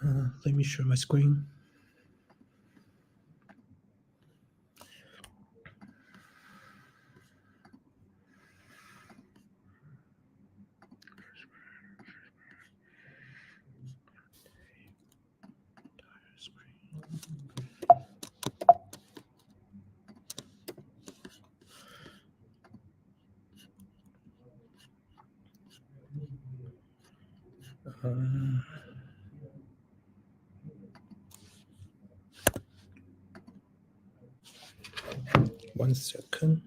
Let me share my screen. One second.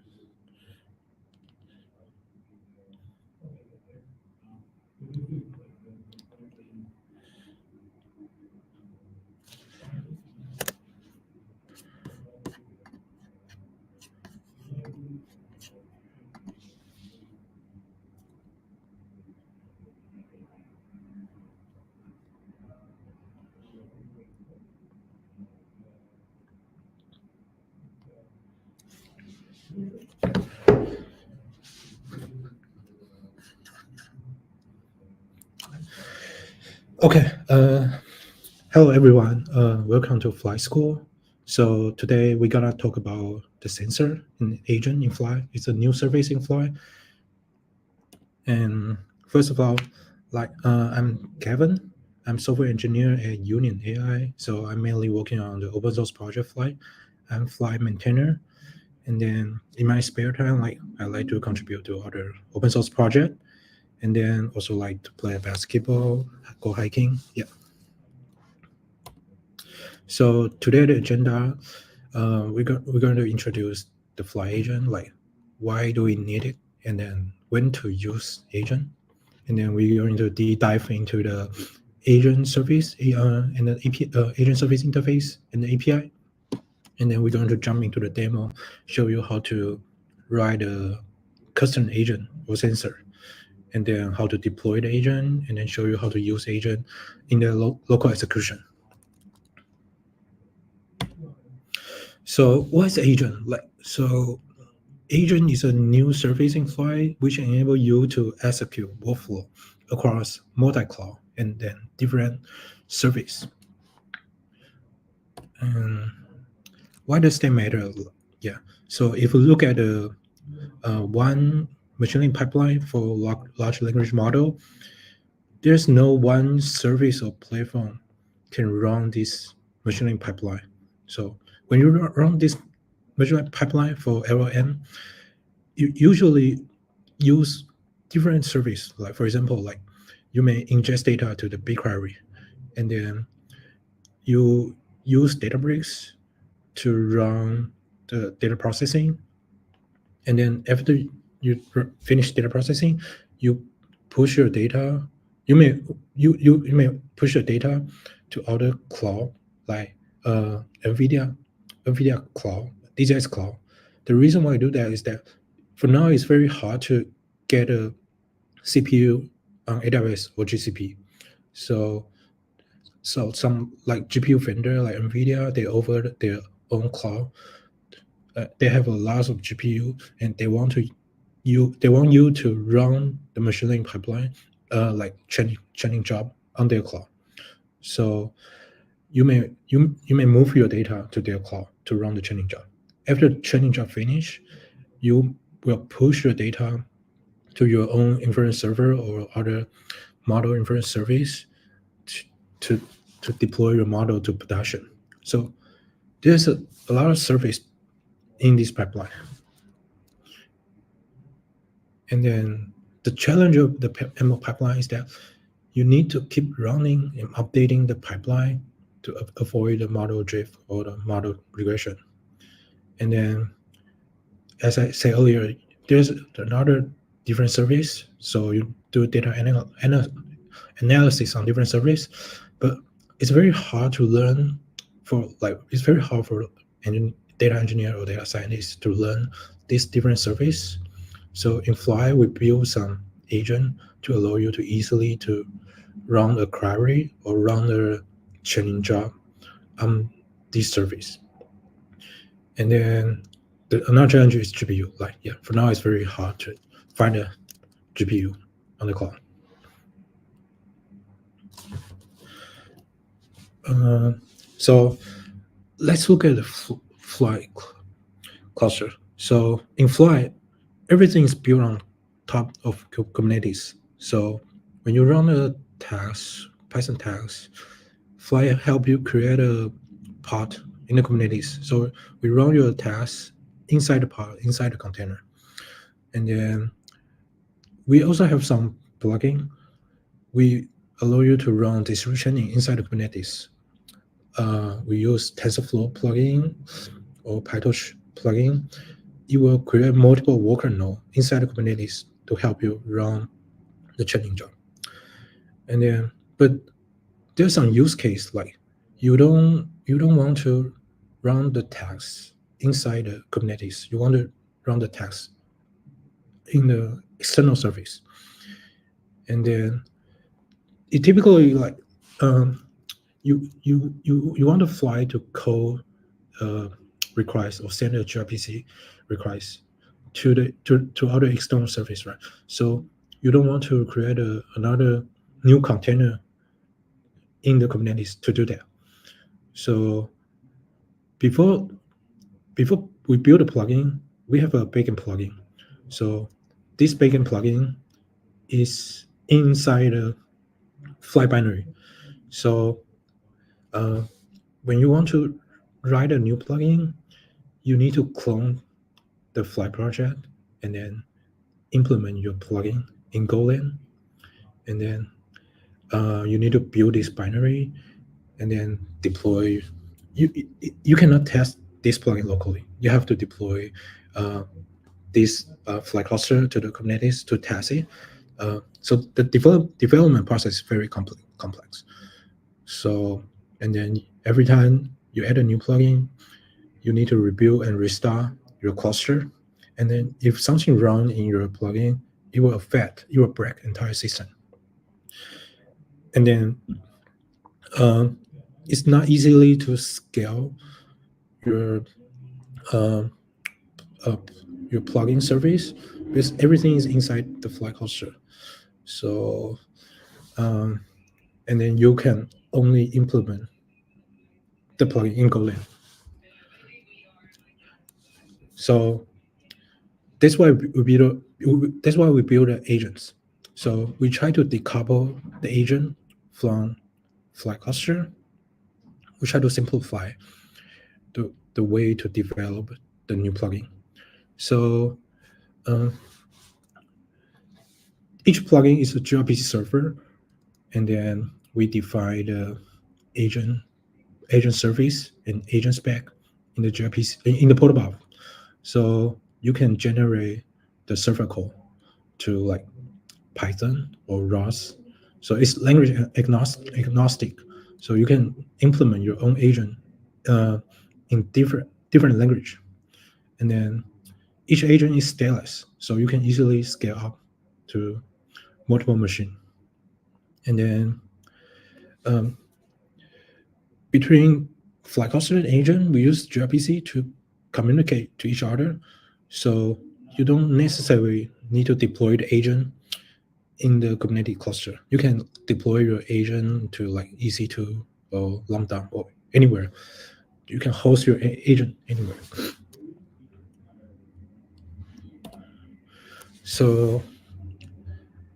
Okay. Hello, everyone. Welcome to Fly School. So today we're gonna talk about the sensor and agent in Fly. It's a new service in Fly. And first of all, I'm Kevin. I'm software engineer at Union AI. So I'm mainly working on the open source project Fly. I'm Fly maintainer. And then in my spare time, I like to contribute to other open source project. And then also like to play basketball, go hiking. Yeah. So today the agenda, we're going to introduce the Fly agent, like why do we need it, and then when to use agent, and then we're going to deep dive into the agent service and the agent service interface and the API, and then we're going to jump into the demo, show you how to write a custom agent or sensor, and then how to deploy the agent, and then show you how to use agent in the local execution. So what is agent? Agent is a new service in Fly which enable you to execute workflow across multi-cloud and then different service. And why does that matter? Yeah. So if we look at the one machine learning pipeline for large language model, there's no one service or platform can run this machine learning pipeline. So when you run this machine learning pipeline for LLM, you usually use different service. Like for example, like you may ingest data to the BigQuery, and then you use Databricks to run the data processing, and then after you finish data processing, you push your data. You may push your data to other cloud like NVIDIA cloud, DJI cloud. The reason why I do that is that for now it's very hard to get a CPU on AWS or GCP. So some like GPU vendor like NVIDIA, they offer their own cloud. They have a lot of GPU, and they want you to run the machine learning pipeline, like training job on their cloud. So you may move your data to their cloud to run the training job. After the training job finish, you will push your data to your own inference server or other model inference service to deploy your model to production. So there's a lot of service in this pipeline. And then the challenge of the ML pipeline is that you need to keep running and updating the pipeline to avoid the model drift or the model regression. And then, as I said earlier, there's another different service. So you do data analysis on different service, but it's very hard to learn it's very hard for data engineer or data scientist to learn these different service. So in Fly, we build some agent to allow you to easily to run a query or run a training job on this service. And then another challenge is GPU. For now, it's very hard to find a GPU on the cloud. So let's look at the Flyte cluster. So in Flyte, everything is built on top of Kubernetes. So when you run a task, Python task, Flyte help you create a pod in the Kubernetes. So we run your task inside the pod, inside the container. And then we also have some plugin. We allow you to run distribution inside the Kubernetes. We use TensorFlow plugin or PyTorch plugin. It will create multiple worker nodes inside the Kubernetes to help you run the chaining job. And then, but there's some use case like you don't want to run the tasks inside the Kubernetes. You want to run the tasks in the external service. And then it typically like you want to fly to call request or send a gRPC request to other external service, right? So you don't want to create another new container in the Kubernetes to do that. So before we build a plugin, we have a backend plugin. So this backend plugin is inside a Flyte binary. So when you want to write a new plugin, you need to clone the Flyte project and then implement your plugin in Golang. And then you need to build this binary and then deploy. You cannot test this plugin locally. You have to deploy this Flyte cluster to the Kubernetes to test it. So the development process is very complex. So, and then every time you add a new plugin, you need to rebuild and restart your cluster. And then if something wrong in your plugin, it will break entire system. And then it's not easily to scale your plugin service because everything is inside the Flyte cluster. So, and then you can only implement the plugin in Golang. So that's why we build agents. So we try to decouple the agent from Flyte cluster. We try to simplify the way to develop the new plugin. So each plugin is a gRPC server, and then we define the agent service and agent spec in the gRPC in the protobuf. So you can generate the server code to like Python or Rust. So it's language agnostic. So you can implement your own agent in different language. And then each agent is stateless. So you can easily scale up to multiple machine. And then between Flyte cluster and agent, we use gRPC to communicate to each other. So you don't necessarily need to deploy the agent in the Kubernetes cluster. You can deploy your agent to like EC2 or Lambda or anywhere. You can host your agent anywhere. So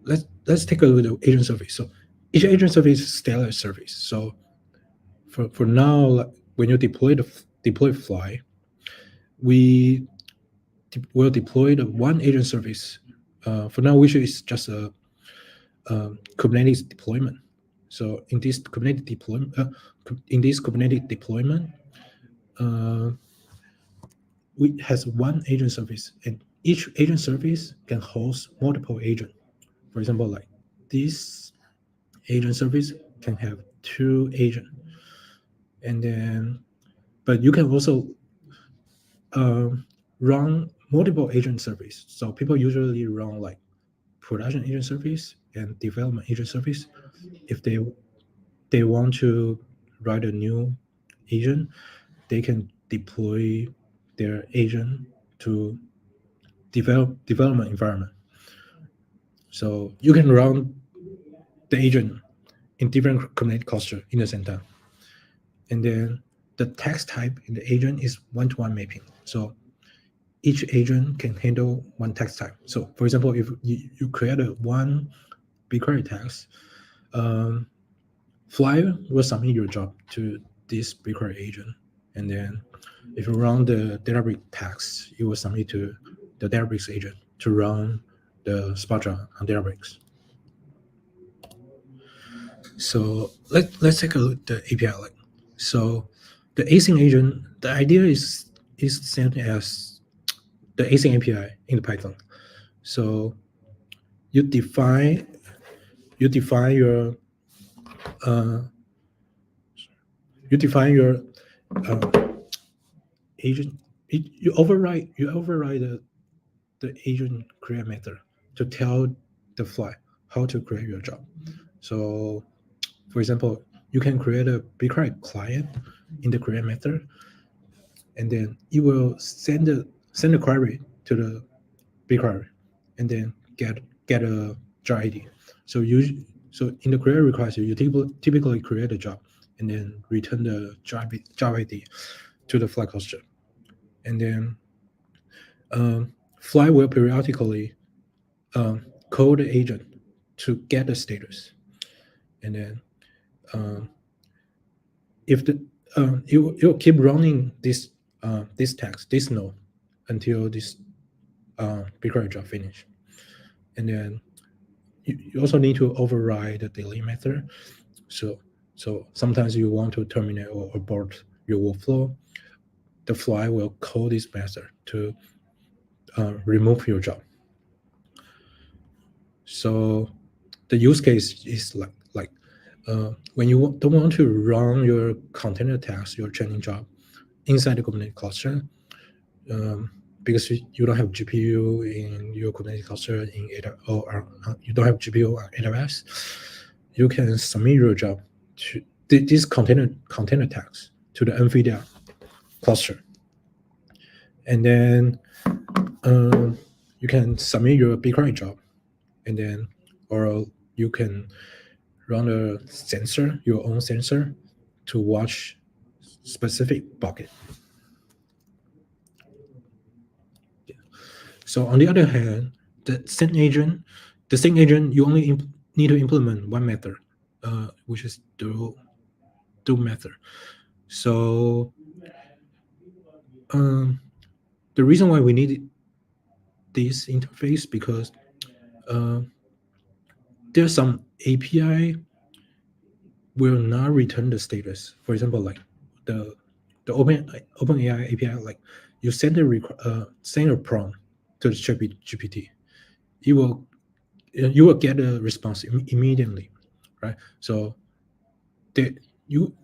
let's take a look at the agent service. So each agent service is stateless service. So for now, when you deploy Flyte, we will deploy the one agent service for now, which is just a Kubernetes deployment. So in this Kubernetes deployment, we has one agent service, and each agent service can host multiple agents. For example, like this agent service can have 2 agents, and then, but you can also run multiple agent service. So people usually run like production agent service and development agent service. If they want to write a new agent, they can deploy their agent to development environment. So you can run the agent in different Kubernetes cluster in the same time. And then the text type in the agent is one-to-one mapping. So each agent can handle one text type. So for example, if you create a one BigQuery text, Flyte will submit your job to this BigQuery agent. And then if you run the Databricks tags, it will submit to the Databricks agent to run the Spot job on Databricks. So let's take a look at the API. So the async agent, the idea is the same as the async API in the Python. So you define your agent. You override the agent create method to tell the Flyte how to create your job. So for example, you can create a BigQuery client in the create method, and then it will send a query to the BigQuery, and then get a job ID. So in the query request, you typically create a job and then return the job ID to the Flyte cluster, and then Flyte will periodically call the agent to get the status, and then if the it will keep running this text, this node, until this BigQuery job finish. And then you also need to override the delay method. So sometimes you want to terminate or abort your workflow, the Flyte will call this method to remove your job. So the use case is like when you don't want to run your container task, your training job inside the Kubernetes cluster, because you don't have GPU in your Kubernetes cluster in or you don't have GPU on AWS, you can submit your job to this container tags to the NVIDIA cluster, and then you can submit your BigQuery job, and then or you can run a sensor, your own sensor, to watch specific bucket. So on the other hand, the sync agent, you only need to implement one method, which is do method. So the reason why we need this interface, because there's some API will not return the status. For example, like the OpenAI API, like you send a prompt to the GPT, you will get a response immediately, right? So you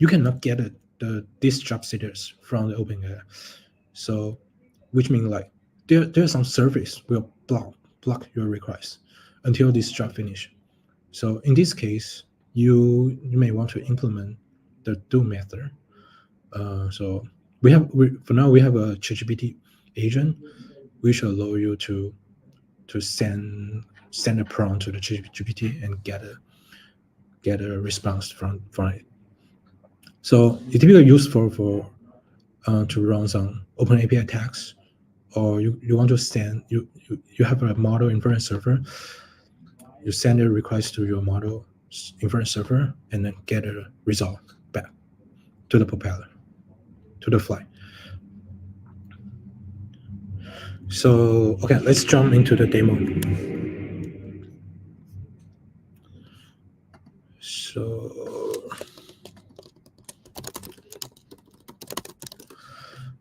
cannot get this job status from the OpenAI. So which means like there's some service will block your request until this job finish. So in this case, you may want to implement the do method. So for now we have a ChatGPT agent which allow you to send a prompt to the GPT and get a response from it. So it's typically used for to run some open API tags, or you want to send you have a model inference server. You send a request to your model inference server and then get a result back to the propeller, to the Flyte. So okay, let's jump into the demo.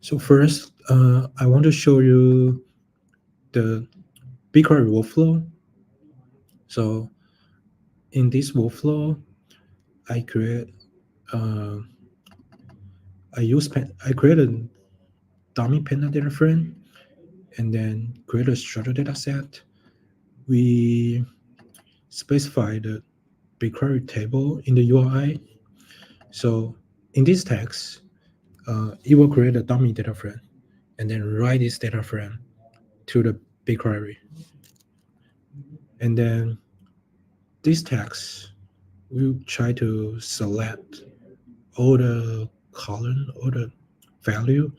So first, I want to show you the BigQuery workflow. So in this workflow, I create I create a dummy panda data frame and then create a structured data set. We specify the BigQuery table in the URI. So in this text, it will create a dummy data frame and then write this data frame to the BigQuery. And then this text will try to select all the column, all the value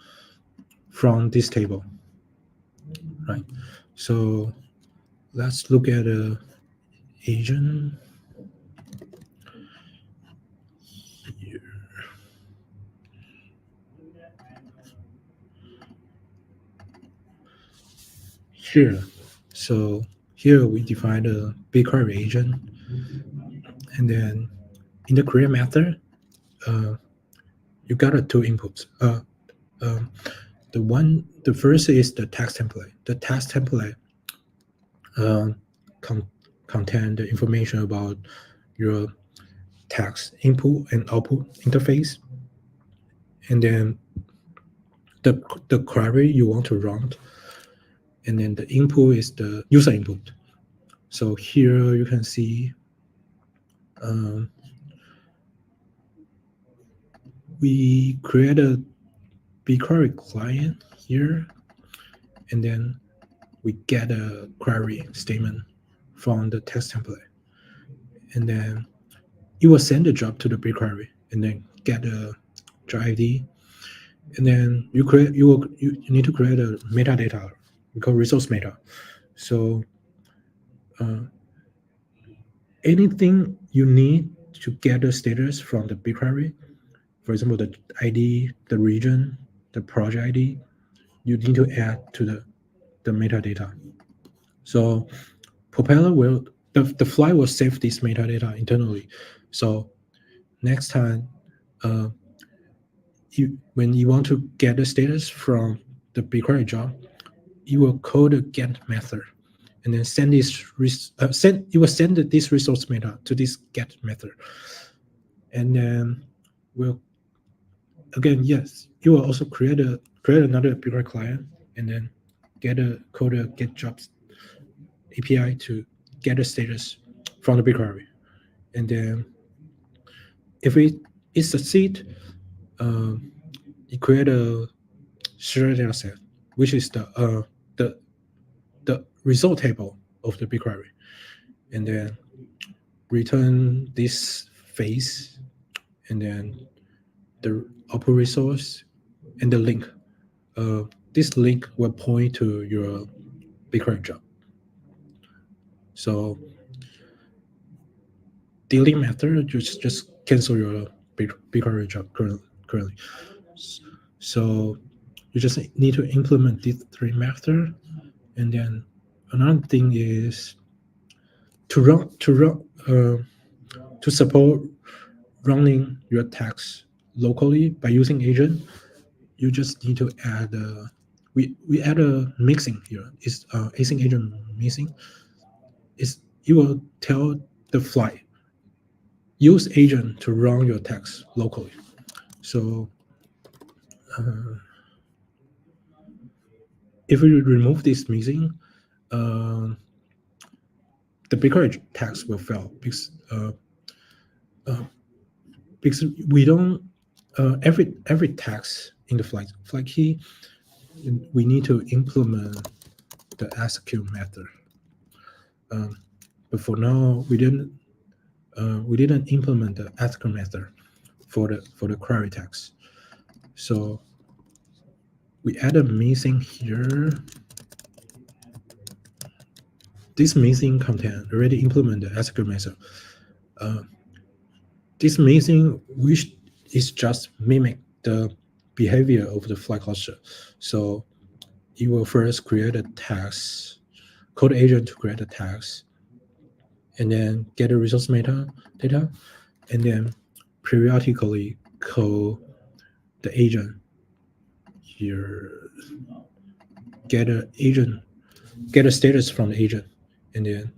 from this table, right? So let's look at the agent here. Here, so here we define the BigQuery agent, and then in the create method, you got two inputs. Um, the first is the text template. The text template um, contain the information about your text input and output interface, and then the query you want to run, and then the input is the user input. So here you can see we create a BigQuery client here, and then we get a query statement from the text template, and then it will send the job to the BigQuery, and then get a job ID, and then you need to create a metadata, we call resource meta. So anything you need to get the status from the BigQuery, for example, the ID, the region, the project ID, you need to add to the metadata. So Propeller will the Flyte will save this metadata internally. So next time, when you want to get the status from the BigQuery job, you will call the get method, and then send this you will send this resource meta to this get method, and then will again, yes, you will also create another BigQuery client, and then call the get jobs API to get the status from the BigQuery, and then if it succeed, you create a shared data set, which is the result table of the BigQuery, and then return this face, and then the output resource and the link. This link will point to your BigQuery job. So delete method just cancel your BigQuery job currently. So you just need to implement these three methods, and then another thing is to support running your tags locally by using agent. You just need to add we add a mixing here. Is async agent mixing? Is you will tell the Flyte use agent to run your tags locally. So if we remove this mixing, the BigQuery tags will fail because we don't every tags in the Flyte key, we need to implement the SQ method. But for now, we didn't implement the SQ method for the query tags. So we add a missing here. This missing content already implement the SQ method. This missing, which is just mimic the behavior of the Flyte cluster. So you will first create a task, code agent to create a task, and then get a resource data, and then periodically call the agent here, get a status from the agent, and then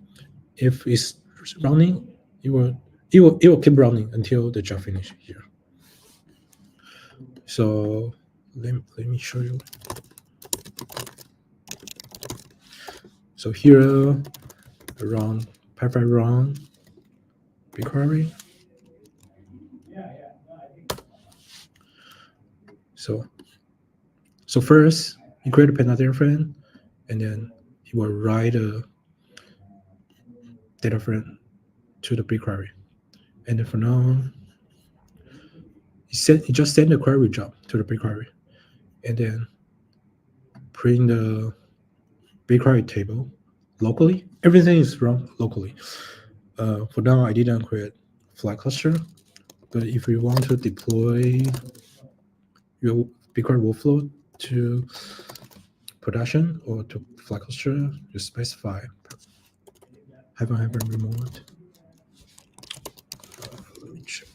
if it's running, it will keep running until the job finish here. So let me show you. So here around Python run BigQuery. So first you create a penalty frame, and then you will write a data frame to the BigQuery. And then for now, you just send the query job to the BigQuery, and then print the BigQuery table locally. Everything is run locally. For now, I didn't create Flyte cluster, but if you want to deploy your BigQuery workflow to production or to Flyte cluster, you specify ---- remote. Let me change.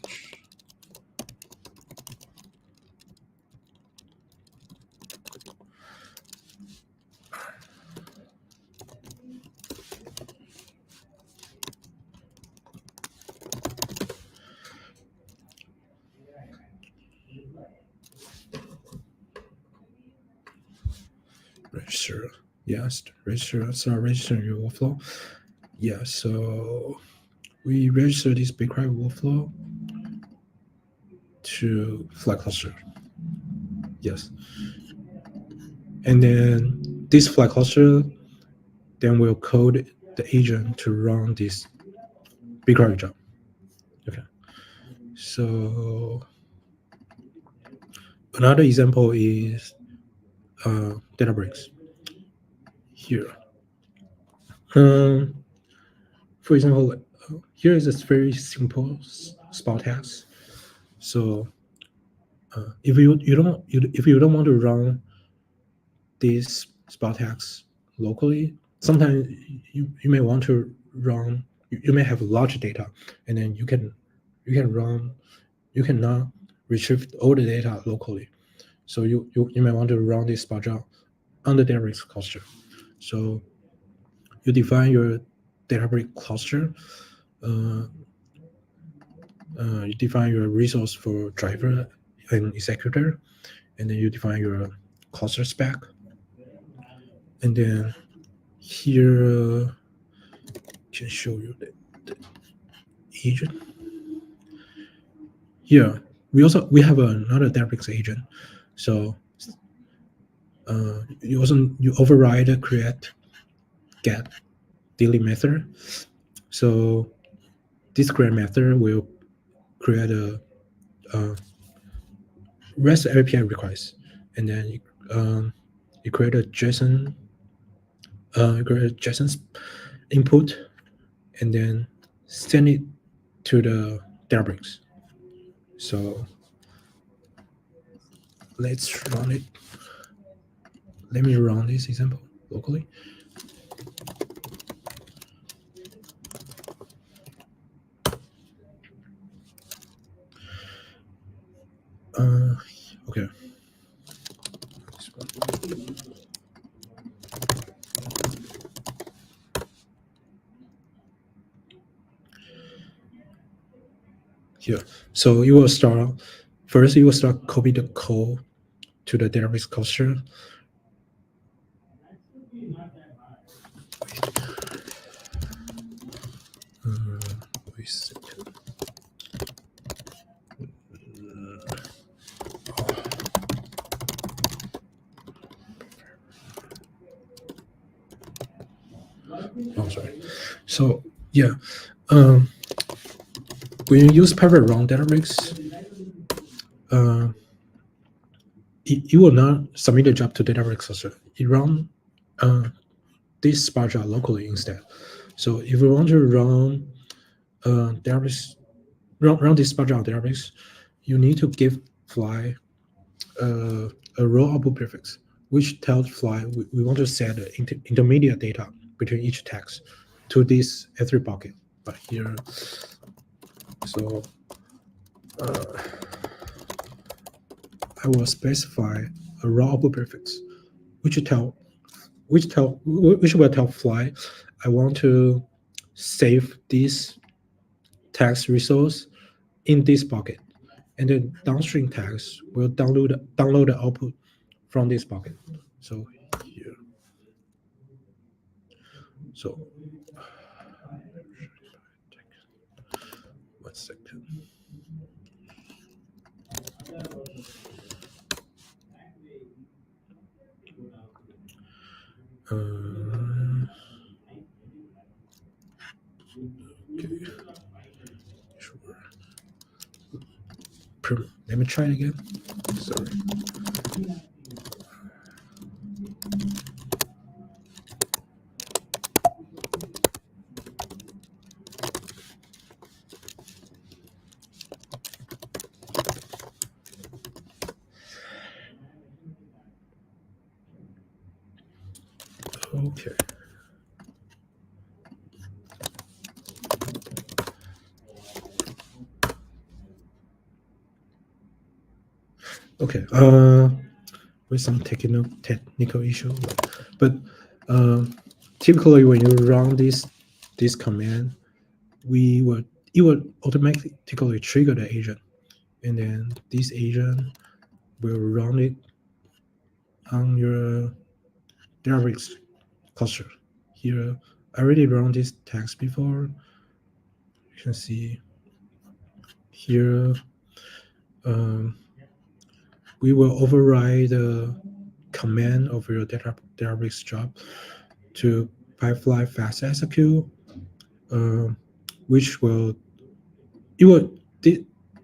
Register. Yes, register. Start registering your workflow. Yeah, so we register this BigQuery workflow to Flyte cluster. Yes. And then this Flyte cluster then will code the agent to run this BigQuery job. Okay. So another example is Databricks. Here. For example, here is a very simple spot task. So if you don't want to run these spot tags locally, sometimes you may want to run. You may have large data, and then you cannot retrieve all the data locally. So you may want to run this spot job on the Databricks cluster. So you define your Databricks cluster. You define your resource for driver and executor, and then you define your cluster spec. And then here can show you the agent. Here we have another Databricks agent. So you override the create get delete method. So this create method will create a REST API request, and then you create a JSON input, and then send it to the Databricks. So let's run it. Let me run this example locally. Okay. Here. So you will start first. You will start copy the code to the Databricks cluster. Wait a second. Oh, sorry. So yeah, when you use private run Databricks, it will not submit the job to Databricks cluster. It run this spot job locally instead. So if you want to run Databricks, run this spot job Databricks, you need to give Fly a row output prefix, which tells Fly we want to set the intermediate data between each text to this S3 bucket. But here, so I will specify a raw output prefix, which will tell Fly I want to save this text resource in this bucket, and then downstream text will download the output from this bucket. So here, so 1 second. Okay. Sure. Let Let me try it again. Sorry. Okay. Okay. With some technical issue, but typically when you run this command, it will automatically trigger the agent, and then this agent will run it on your Databricks cluster. Here, I already run this task before. You can see here. We will override the command of your Databricks job to pipeline fast execute, which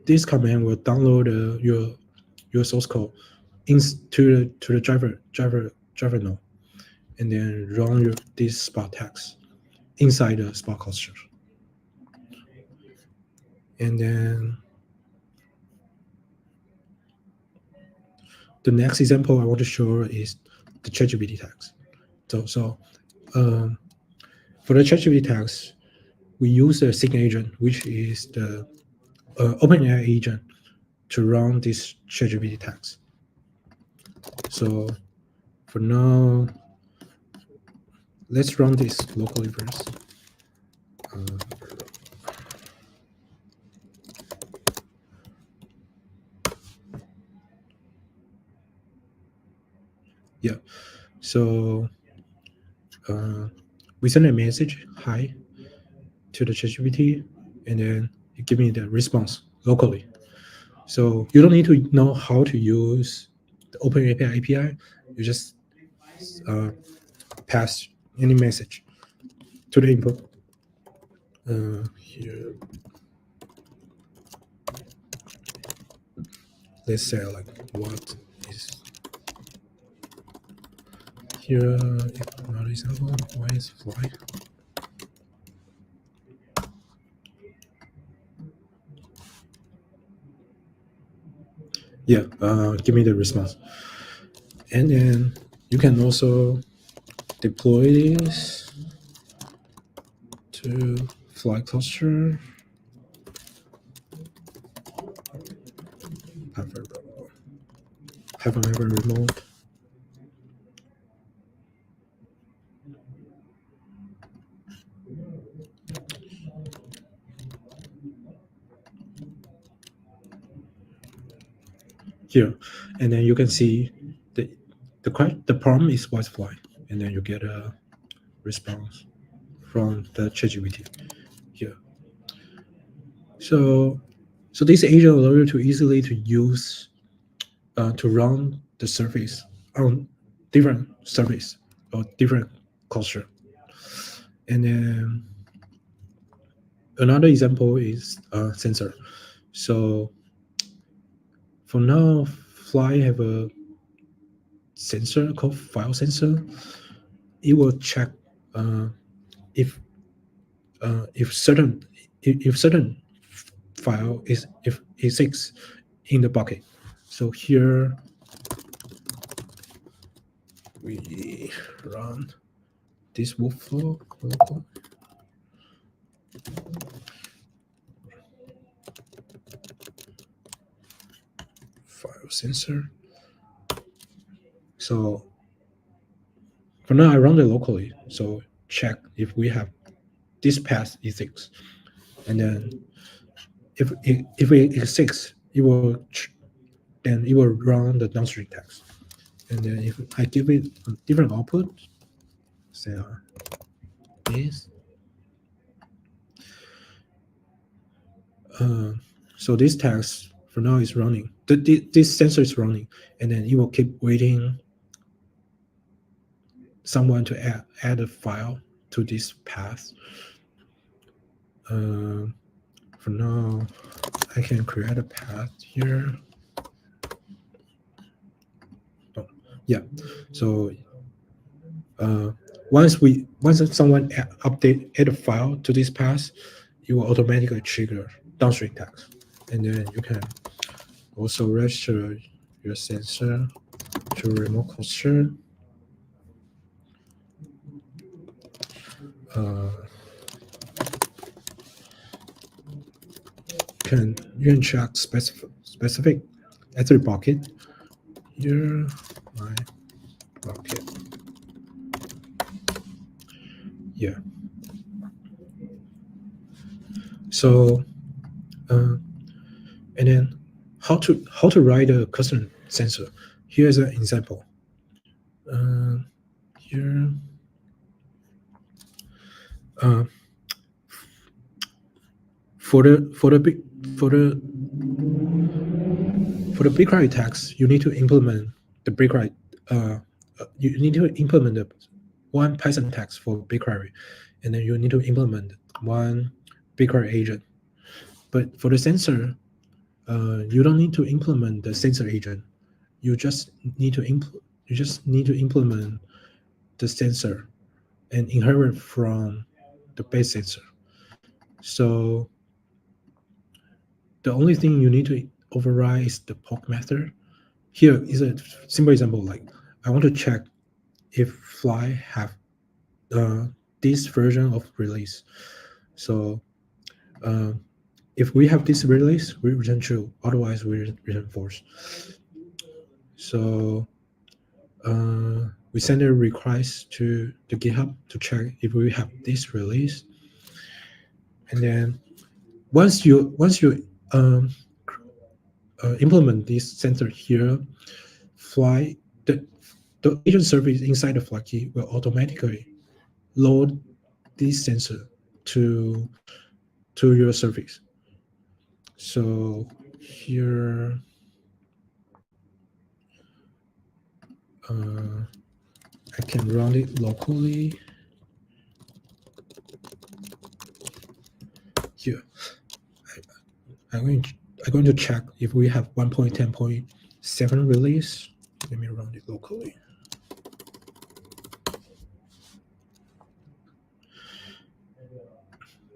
this command will download your source code to the driver node, and then run this Spot tags inside the Spot cluster. And then the next example I want to show is the ChatGPT tags. So for the ChatGPT tags, we use the sync agent, which is the OpenAI agent, to run these ChatGPT tags. So for now, let's run this locally first. Yeah, so we send a message, hi, to the ChatGPT, and then it give me the response locally. So you don't need to know how to use the OpenAI API. You just pass any message to the input. Here, let's say like what is here? Another example. Why is fly? Yeah, give me the response. And then you can also deploy this to Flyte cluster. Have a remote. Here, and then you can see the prompt is what's fly, and then you get a response from the ChatGPT here. So this agent allows you to easily to use to run the service on different service or different cluster. And then another example is sensor. So for now, Fly have a sensor called file sensor. It will check if certain file is exists in the bucket. So here we run this workflow local. File sensor. So for now, I run it locally. So check if we have this path exists, and then if it exists, then it will run the downstream tags. And then if I give it a different output, say this. So this task for now is running. This sensor is running, and then it will keep waiting someone to add a file to this path. For now, I can create a path here. Yeah. So once someone add a file to this path, it will automatically trigger downstream tags, and then you can also register your sensor to remote cluster. You can check specific S3 bucket. Here, my bucket. Yeah. So, and then how to write a custom sensor. Here's an example. Here, uh, for the big for the BigQuery tags, you need to implement the BigQuery. You need to implement the one Python tags for BigQuery, and then you need to implement one BigQuery agent. But for the sensor, you don't need to implement the sensor agent. You just need to implement the sensor and inherit from the base sensor. So the only thing you need to override is the poke method. Here is a simple example. Like I want to check if Fly have this version of release. So if we have this release, we return true. Otherwise, we return false. So we send a request to the GitHub to check if we have this release. And then once you implement this sensor here, Fly the agent service inside the Flyte key will automatically load this sensor to your service. So here, I can run it locally. Here, I'm going to check if we have 1.10.7 release. Let me run it locally.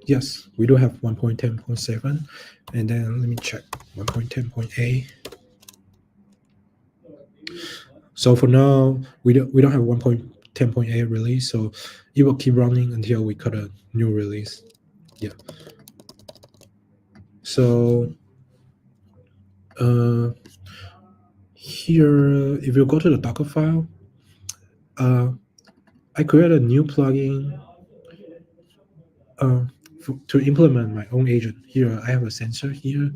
Yes, we do have 1.10.7, and then let me check 1.10.8. So for now, we don't have 1.10.8 release, so it will keep running until we cut a new release. Yeah. So here, if you go to the Docker file, I created a new plugin to implement my own agent. Here, I have a sensor here.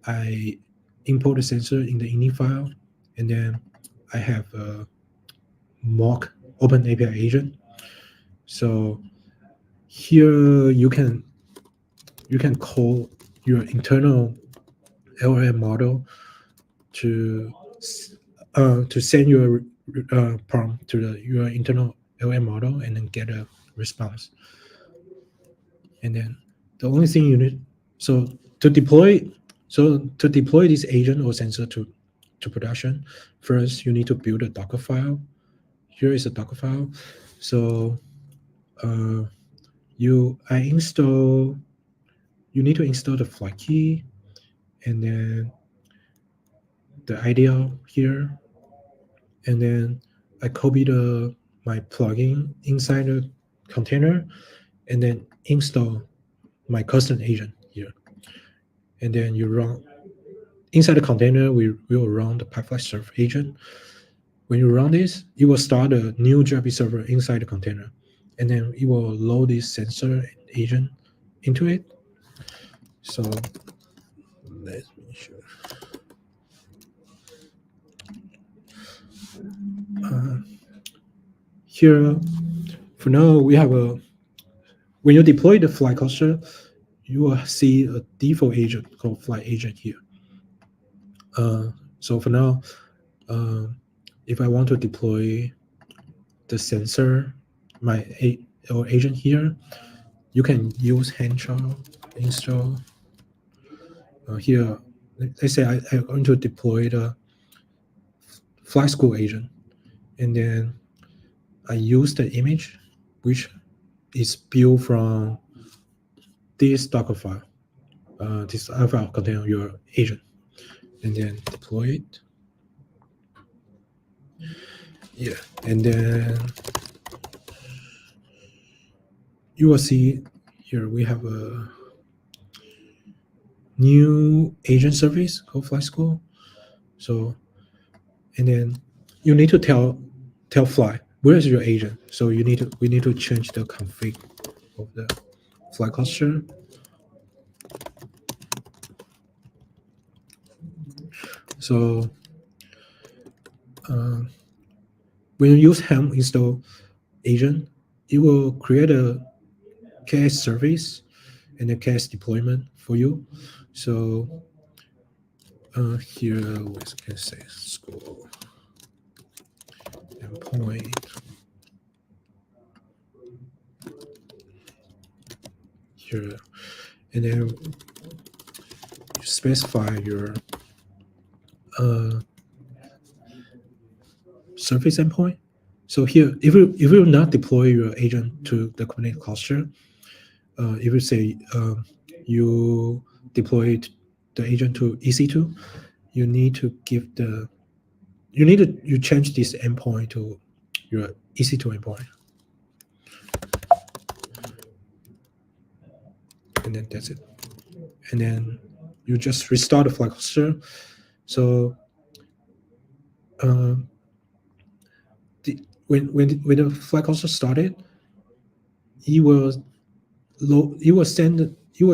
I import the sensor in the ini file, and then I have a mock open API agent. So here you can call your internal LLM model to send your prompt to your internal LLM model and then get a response. And then the only thing you need, so to deploy this agent or sensor to production, first you need to build a Docker file. Here is a Docker file. So you need to install the Flyte key, and then the IDL here, and then I copy my plugin inside the container, and then install my custom agent here. And then you run inside the container. We will run the pipeline server agent. When you run this, it will start a new JRP server inside the container, and then it will load this sensor agent into it. So let me show. Here, for now, we have when you deploy the Flyte cluster, you will see a default agent called Flyte Agent here. So for now, if I want to deploy the sensor, my agent here, you can use handshell install. Here, let's say I'm going to deploy the Flyte School agent, and then I use the image, which is built from this Docker file. This file contains your agent, and then deploy it. Yeah, and then you will see here we have a new agent service called Flyte School. So, and then you need to tell Flyte where is your agent. So we need to change the config of the Flyte cluster. So when you use helm install agent, it will create a KS service and a KS deployment for you. So here we can say school endpoint. Here, and then you specify your service endpoint. So here, if you not deploy your agent to the Kubernetes cluster, if you say you deployed the agent to EC2, you need to give you change this endpoint to your EC2 endpoint, and then that's it. And then you just restart the Flyte cluster. So when the Flyte cluster started, it will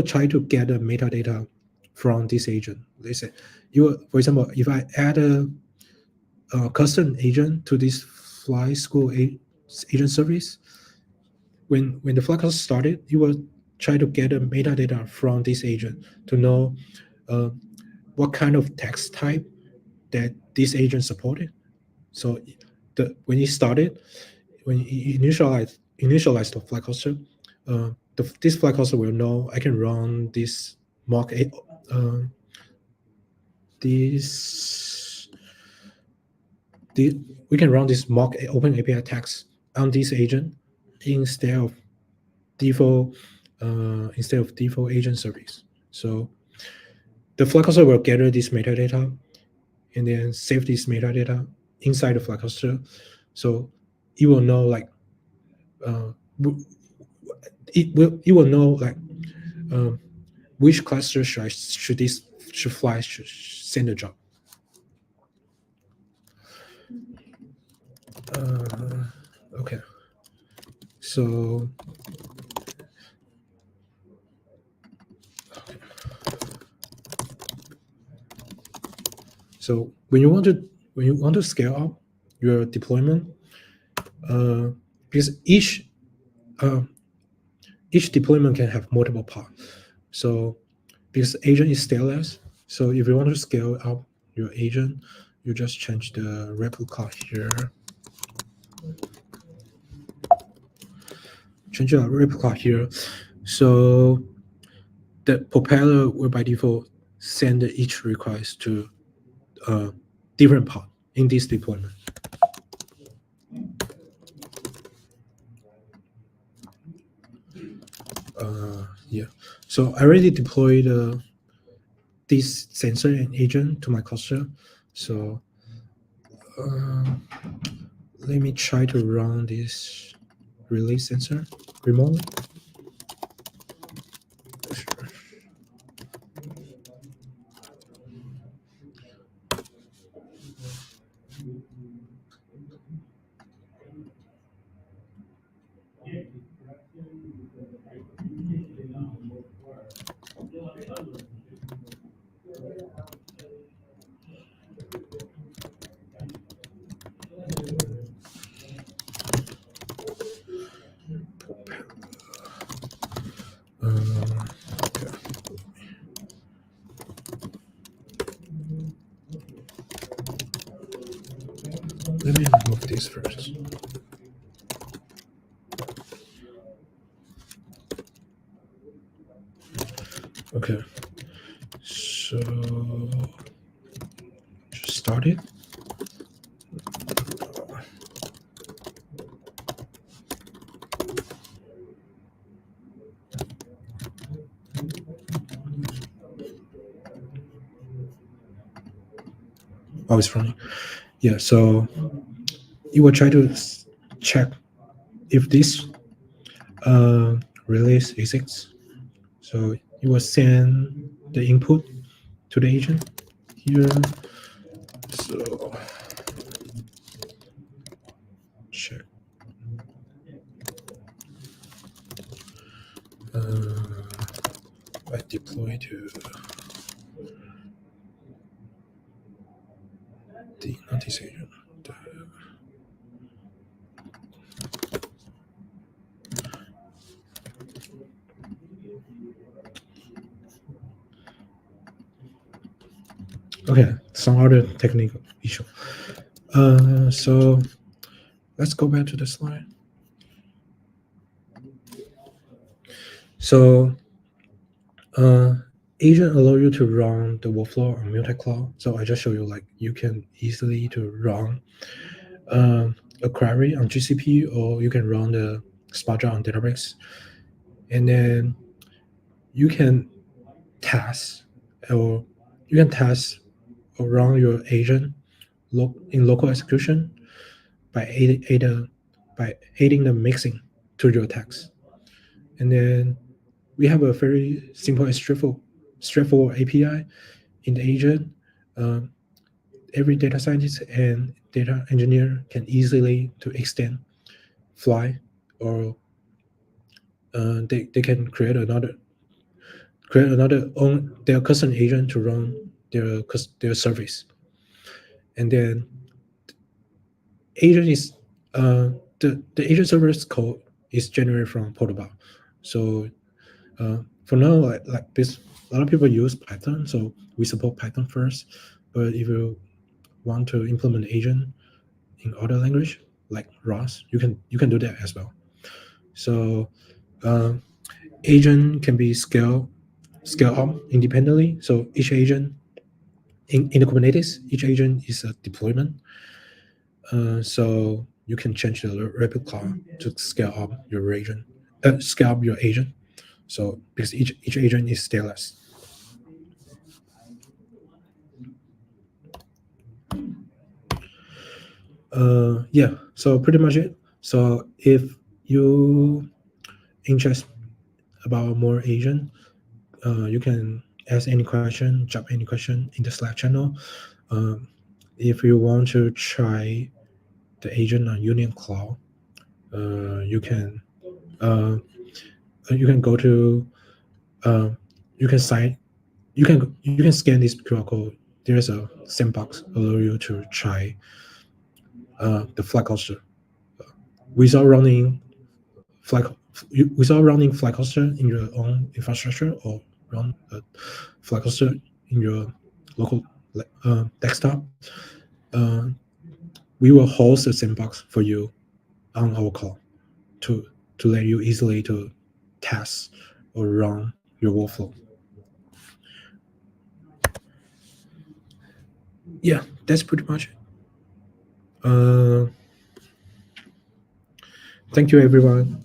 try to get the metadata from this agent. They say for example, if I add a custom agent to this Flyte School agent service, when the Flyte cluster started, it will try to get the metadata from this agent to know what kind of text type that this agent supported. So when it started, when it initialized the Flyte cluster, this Flyte cluster will know I can run this mock we can run this mock open API text on this agent instead of default agent service. So the Flyte cluster will gather this metadata and then save this metadata inside the Flyte cluster. So it will know like it will know like which cluster should Flyte send a job. Okay, so when you want to scale up your deployment, because each deployment can have multiple parts. So because agent is stateless, so if you want to scale up your agent, you just change the replica here. Change your replica here. So the propeller will by default send each request to a different part in this deployment. Yeah, so I already deployed this sensor and agent to my cluster. So let me try to run this release sensor remotely. Let me remove this first. Okay, so just start it. while it's running. Yeah, so you will try to check if this release exists. So you will send the input to the agent here. So check. I deploy to the notice agent. Okay, some other technical issue. So let's go back to the slide. So agent allow you to run the workflow on multi-cloud. So I just show you like you can easily to run a query on GCP, or you can run the Spotlight on Databricks, and then you can test or run your agent in local execution by aiding the mixing to your text. And then we have a very simple and straightforward API in the agent. Every data scientist and data engineer can easily to extend Fly, or they can create another own their custom agent to run their service. And then agent is the agent service code is generated from protobuf. So for now, like this, a lot of people use Python, so we support Python first. But if you want to implement agent in other language like Rust, you can do that as well. So agent can be scale up independently. So each agent in the Kubernetes, each agent is a deployment. So you can change the replica to scale up your agent. So because each agent is stateless. Yeah, so pretty much it. So if you interest about more agent, you can ask any question, drop any question in the Slack channel. If you want to try the agent on Union Cloud, you can go to you can sign you can scan this QR code. There's a sandbox allow you to try the Flyte cluster without running Flyte Flyte cluster in your own infrastructure, or run a Flyte cluster in your local desktop. We will host a sandbox for you on our call to let you easily to test or run your workflow. Yeah, that's pretty much it. Thank you, everyone.